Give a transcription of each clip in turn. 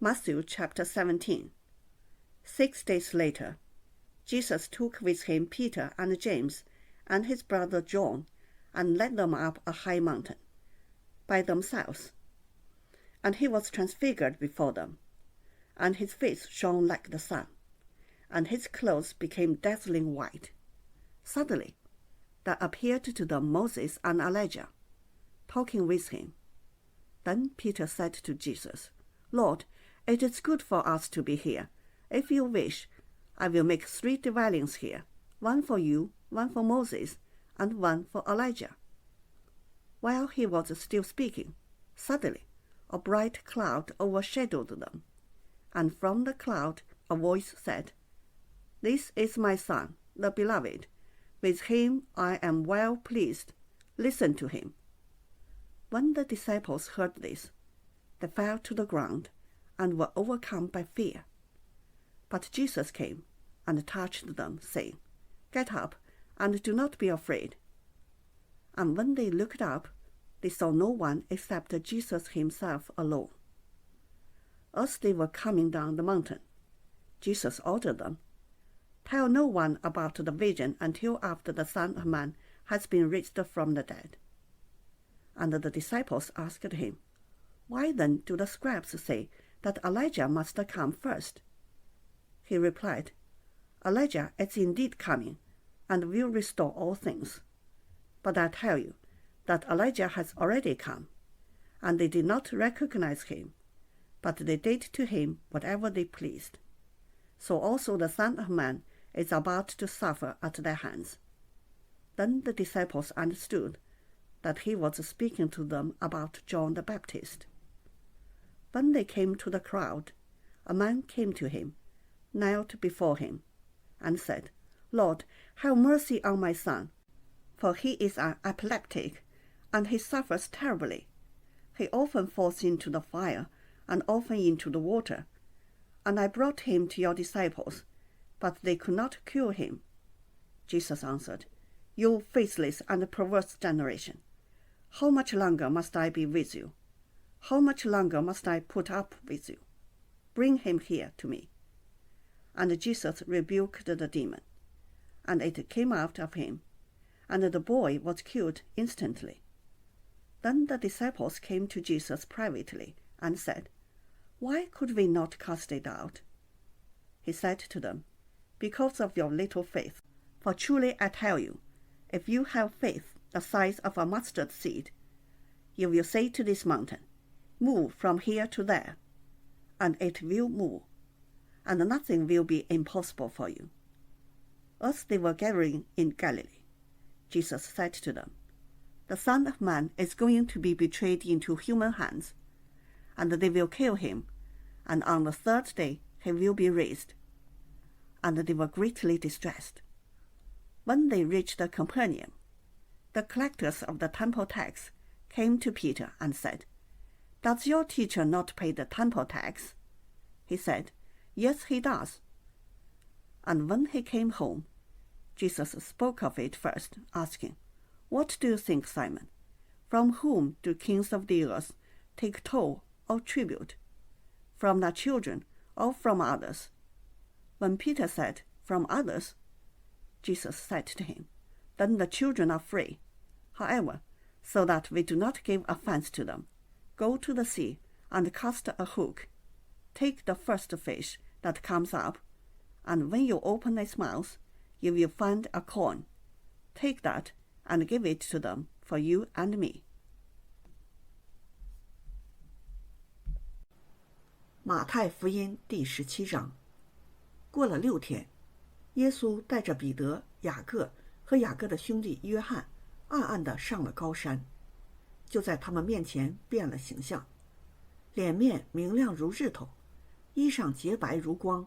Matthew chapter 17. 6 days later, Jesus took with him Peter and James and his brother John and led them up a high mountain by themselves. And he was transfigured before them, and his face shone like the sun, and his clothes became dazzling white. Suddenly there appeared to them Moses and Elijah, talking with him. Then Peter said to Jesus, "Lord, it is good for us to be here. If you wish, I will make 3 dwellings here, one for you, one for Moses, and one for Elijah." While he was still speaking, suddenly a bright cloud overshadowed them, and from the cloud a voice said, "This is my Son, the Beloved. With him I am well pleased. Listen to him." When the disciples heard this, they fell to the ground and were overcome by fear. But Jesus came and touched them, saying, "Get up and do not be afraid." And when they looked up, they saw no one except Jesus himself alone. As they were coming down the mountain, Jesus ordered them, "Tell no one about the vision until after the Son of Man has been raised from the dead." And the disciples asked him, "Why then do the scribes say that Elijah must come first?" He replied, "Elijah is indeed coming and will restore all things. But I tell you that Elijah has already come, and they did not recognize him, but they did to him whatever they pleased. So also the Son of Man is about to suffer at their hands." Then the disciples understood that he was speaking to them about John the Baptist. When they came to the crowd, a man came to him, knelt before him, and said, "Lord, have mercy on my son, for he is an epileptic, and he suffers terribly. He often falls into the fire and often into the water. And I brought him to your disciples, but they could not cure him." Jesus answered, "You faithless and perverse generation, how much longer must I be with you? How much longer must I put up with you? Bring him here to me." And Jesus rebuked the demon, and it came out of him, and the boy was cured instantly. Then the disciples came to Jesus privately and said, "Why could we not cast it out?" He said to them, "Because of your little faith. For truly I tell you, if you have faith the size of a mustard seed, you will say to this mountain, 'Move from here to there,' and it will move, and nothing will be impossible for you." As they were gathering in Galilee, Jesus said to them, "The Son of Man is going to be betrayed into human hands, and they will kill him, and on the 3rd day he will be raised." And they were greatly distressed. When they reached Capernaum, the collectors of the temple tax came to Peter and said, "Does your teacher not pay the temple tax?" He said, "Yes, he does." And when he came home, Jesus spoke of it first, asking, "What do you think, Simon? From whom do kings of the earth take toll or tribute? From their children or from others?" When Peter said, "From others," Jesus said to him, "Then the children are free. However, so that we do not give offense to them, go to the sea and cast a hook. Take the first fish that comes up, and when you open its mouth, you will find a coin. Take that and give it to them for you and me."马太福音第17章。过了6天，耶稣带着彼得、雅各和雅各的兄弟约翰，暗暗地上了高山，就在他们面前变了形象，脸面明亮如日头，衣裳洁白如光。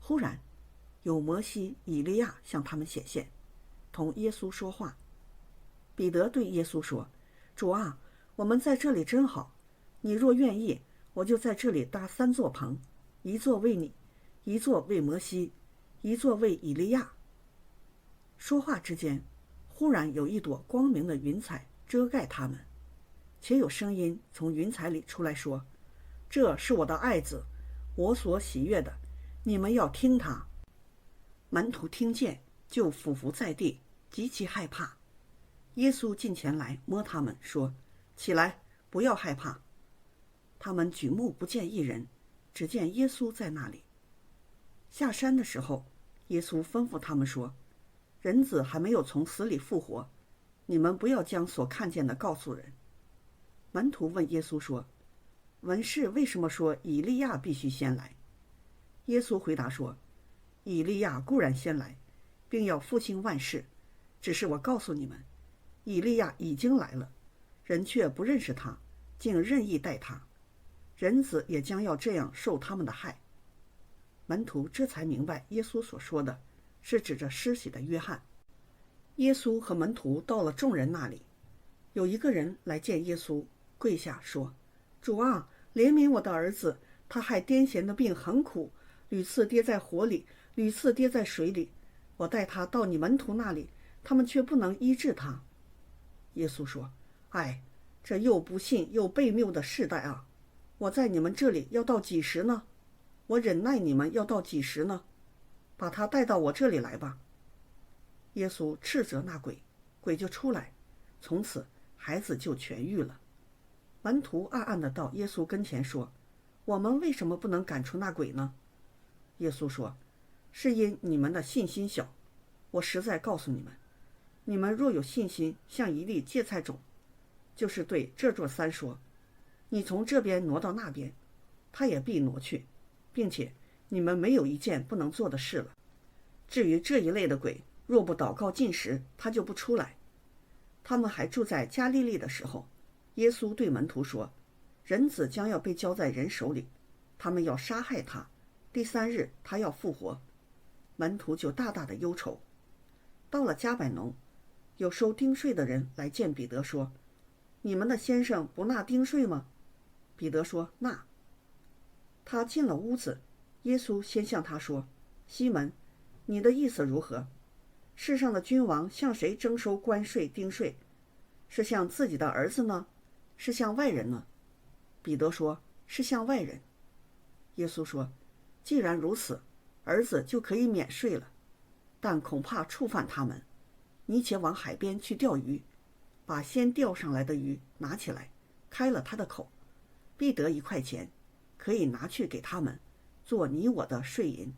忽然，有摩西、以利亚向他们显现，同耶稣说话。彼得对耶稣说：“主啊，我们在这里真好，你若愿意，我就在这里搭3座棚，一座为你，一座为摩西，一座为以利亚。”说话之间，忽然有一朵光明的云彩遮盖他们，且有声音从云彩里出来说：“这是我的爱子，我所喜悦的，你们要听他。”门徒听见，就俯伏在地，极其害怕。耶稣近前来摸他们，说：“起来，不要害怕。”他们举目不见一人，只见耶稣在那里。下山的时候，耶稣吩咐他们说：“人子还没有从死里复活，你们不要将所看见的告诉人。”门徒问耶稣说：“文士为什么说以利亚必须先来？”耶稣回答说：“以利亚固然先来，并要复兴万事，只是我告诉你们，以利亚已经来了，人却不认识他，竟任意待他。人子也将要这样受他们的害。”门徒这才明白耶稣所说的是指着施洗的约翰。耶稣和门徒到了众人那里，有一个人来见耶稣，跪下说：“主啊，怜悯我的儿子，他害癫痫的病很苦，屡次跌在火里，屡次跌在水里。我带他到你门徒那里，他们却不能医治他。”耶稣说：“哎，这又不信又悖谬的世代啊！我在你们这里要到几时呢？我忍耐你们要到几时呢？把他带到我这里来吧。”耶稣斥责那鬼，鬼就出来，从此孩子就痊愈了。门徒暗暗地到耶稣跟前说：“我们为什么不能赶出那鬼呢？”耶稣说：“是因你们的信心小。我实在告诉你们，你们若有信心，像一粒芥菜种，就是对这座山说，你从这边挪到那边，它也必挪去，并且你们没有一件不能做的事了。至于这一类的鬼，若不祷告禁食，他就不出来。”他们还住在加利利的时候，耶稣对门徒说：“人子将要被交在人手里，他们要杀害他，第3日他要复活。”门徒就大大的忧愁。到了加百农，有收丁税的人来见彼得说：“你们的先生不纳丁税吗？”彼得说：“纳。”他进了屋子，耶稣先向他说：“西门，你的意思如何？世上的君王向谁征收关税丁税？是向自己的儿子呢，是向外人呢？”彼得说：“是向外人。”耶稣说：“既然如此，儿子就可以免税了，但恐怕触犯他们。你且往海边去钓鱼，把先钓上来的鱼拿起来，开了他的口，必得1块钱，可以拿去给他们，做你我的税银。”